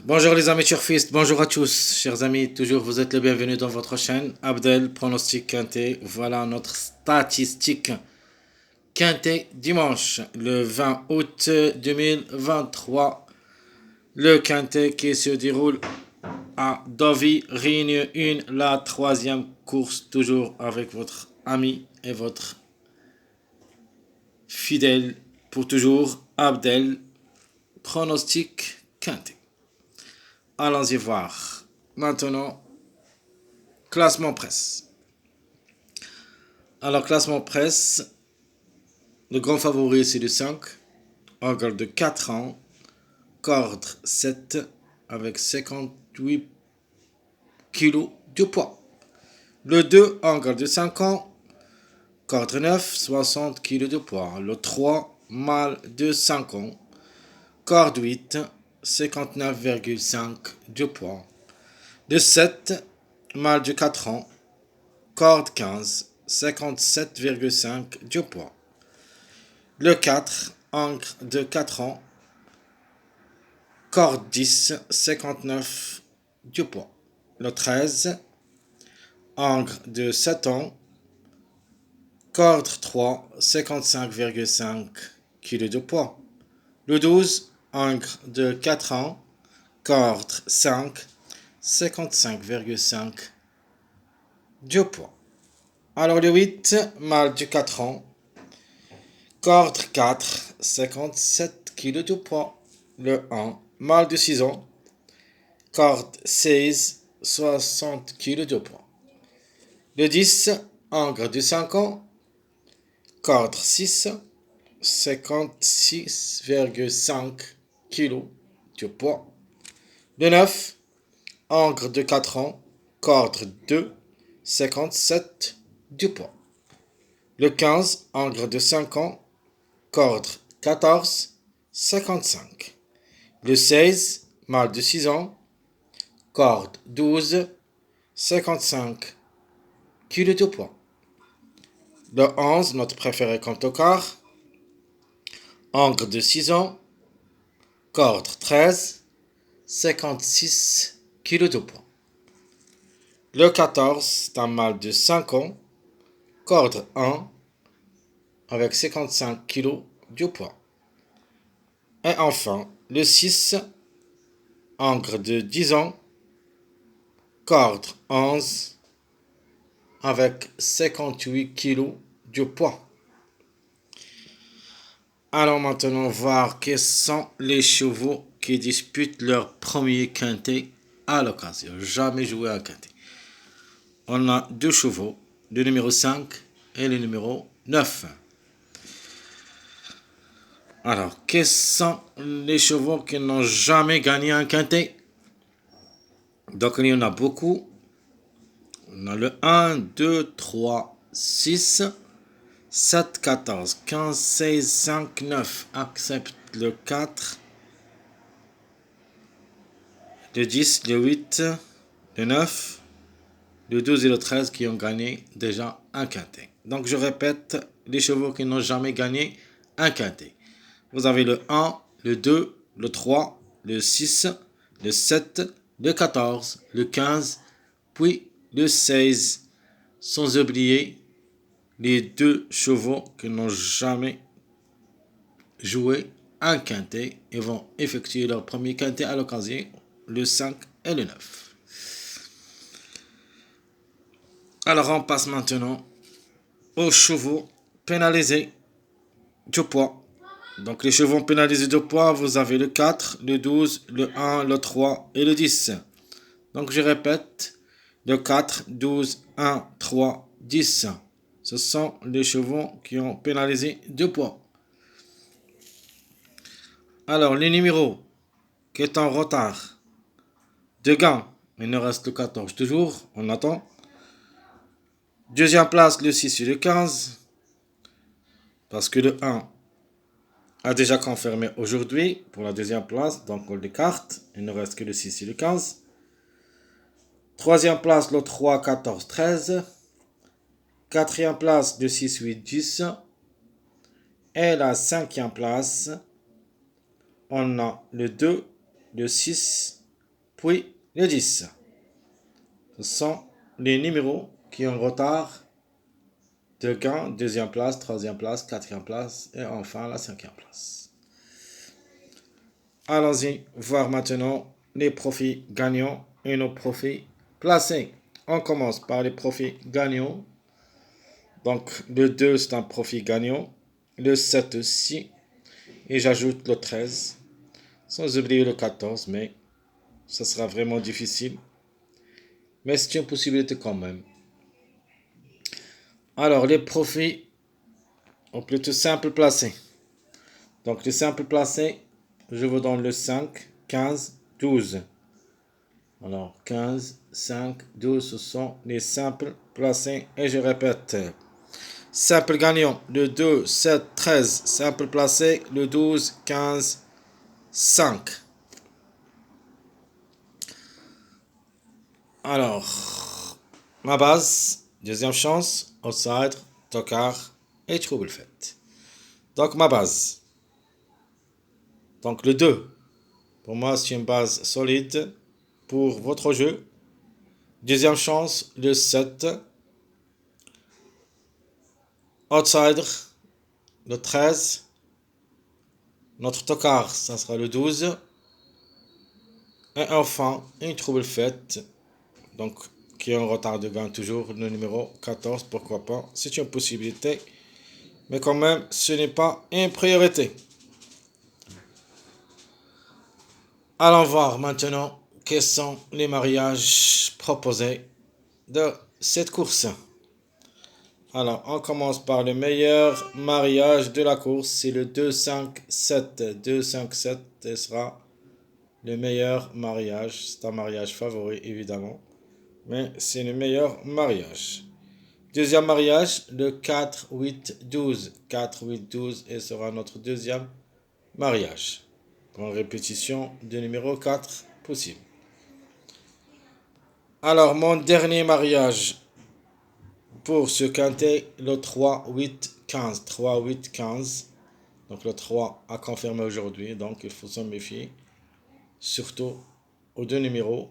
Bonjour les amis turfistes, bonjour à tous, chers amis, toujours vous êtes les bienvenus dans votre chaîne. Abdel, pronostic quintet, voilà notre statistique quintet dimanche, le 20 août 2023. Le quintet qui se déroule à Deauville, Réunion 1, la troisième course, toujours avec votre ami et votre fidèle pour toujours, Abdel, pronostic quintet. Allons-y voir. Maintenant, classement presse. Alors, classement presse, le grand favori c'est le 5, ongle de 4 ans, corde 7 avec 58 kg de poids. Le 2, ongle de 5 ans, corde 9, 60 kg de poids. Le 3, mâle de 5 ans, corde 8, 59,5 de poids. Le 7, mâle de 4 ans, corde 15, 57,5 de poids. Le 4, ancre de 4 ans, corde 10, 59 de poids. Le 13, ancre de 7 ans, corde 3, 55,5 kg de poids. Le 12, ancre de 4 ans, corde 5, 55,5 de poids. Alors le 8, mâle de 4 ans, corde 4, 57 kg de poids. Le 1, mâle de 6 ans, corde 16, 60 kg de poids. Le 10, ancre de 5 ans, corde 6, 56,5 kg de poids. Le 9, ancre de 4 ans, corde 2, 57 de poids. Le 15, ancre de 5 ans, corde 14, 55. Le 16, mâle de 6 ans, corde 12, 55 kg de poids. Le 11, notre préféré comme tocard, ancre de 6 ans, corde 13, 56 kg de poids. Le 14, c'est un mâle de 5 ans, corde 1, avec 55 kg de poids. Et enfin, le 6, ancre de 10 ans, corde 11, avec 58 kg de poids. Allons maintenant voir quels sont les chevaux qui disputent leur premier quintet à l'occasion. Jamais joué à quintet. On a deux chevaux, le numéro 5 et le numéro 9. Alors, quels sont les chevaux qui n'ont jamais gagné un quintet? Donc, il y en a beaucoup. On a le 1, 2, 3, 6, 7, 14, 15, 16, 5, 9. Accepte le 4, le 10, le 8, le 9, le 12 et le 13 qui ont gagné déjà un quintet. Donc, je répète, les chevaux qui n'ont jamais gagné un quintet. Vous avez le 1, le 2, le 3, le 6, le 7, le 14, le 15, puis le 16, sans oublier les deux chevaux qui n'ont jamais joué un quintet et vont effectuer leur premier quintet à l'occasion, le 5 et le 9. Alors on passe maintenant aux chevaux pénalisés de poids. Donc les chevaux pénalisés de poids, vous avez le 4, le 12, le 1, le 3 et le 10. Donc je répète, le 4, 12, 1, 3, 10. Ce sont les chevaux qui ont pénalisé de poids. Alors les numéros qui est en retard de gain, il nous reste le 14 toujours, on attend. Deuxième place, le 6 et le 15. Parce que le 1 a déjà confirmé aujourd'hui pour la deuxième place, donc on l'écarte. Il ne reste que le 6 et le 15. Troisième place, le 3, 14, 13. Quatrième place, le 6, 8, 10. Et la cinquième place, on a le 2, le 6 puis le 10. Ce sont les numéros qui ont retard de gain, deuxième place, troisième place, quatrième place et enfin la cinquième place. Allons-y voir maintenant les profits gagnants et nos profits placés. On commence par les profits gagnants. Donc le 2 c'est un profit gagnant, le 7 aussi, et j'ajoute le 13, sans oublier le 14, mais ça sera vraiment difficile. Mais c'est une possibilité quand même. Alors les profits, ou plutôt simple placé. Donc les simples placés, je vous donne le 5, 15, 12. Alors 15, 5, 12, ce sont les simples placés. Et je répète, simple gagnant, le 2, 7, 13, simple placé, le 12, 15, 5. Alors, ma base, deuxième chance, outsider, tocard et trouble fait. Donc ma base. Donc le 2, pour moi c'est une base solide pour votre jeu. Deuxième chance, le 7. Outsider, le 13. Notre tocard, ça sera le 12. Et enfin, une trouble faite. Donc, qui est en retard de gain toujours, le numéro 14, pourquoi pas. C'est une possibilité. Mais quand même, ce n'est pas une priorité. Allons voir maintenant quels sont les mariages proposés de cette course. Alors, on commence par le meilleur mariage de la course. C'est le 2-5-7. 2-5-7 sera le meilleur mariage. C'est un mariage favori, évidemment. Mais c'est le meilleur mariage. Deuxième mariage, le 4-8-12. 4-8-12 et sera notre deuxième mariage. En répétition du numéro 4 possible. Alors, mon dernier mariage pour ce quintet, le 3-8-15. 3-8-15. Donc le 3 a confirmé aujourd'hui, donc il faut s'en méfier. Surtout aux deux numéros,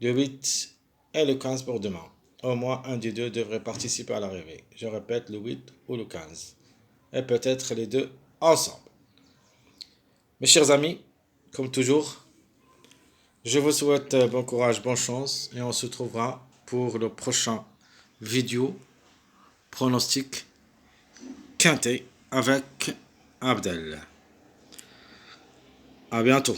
le 8 et le 15 pour demain. Au moins un des deux devrait participer à l'arrivée. Je répète, le 8 ou le 15. Et peut-être les deux ensemble. Mes chers amis, comme toujours, je vous souhaite bon courage, bonne chance et on se trouvera pour le prochain vidéo pronostic quintet avec Abdel. À bientôt.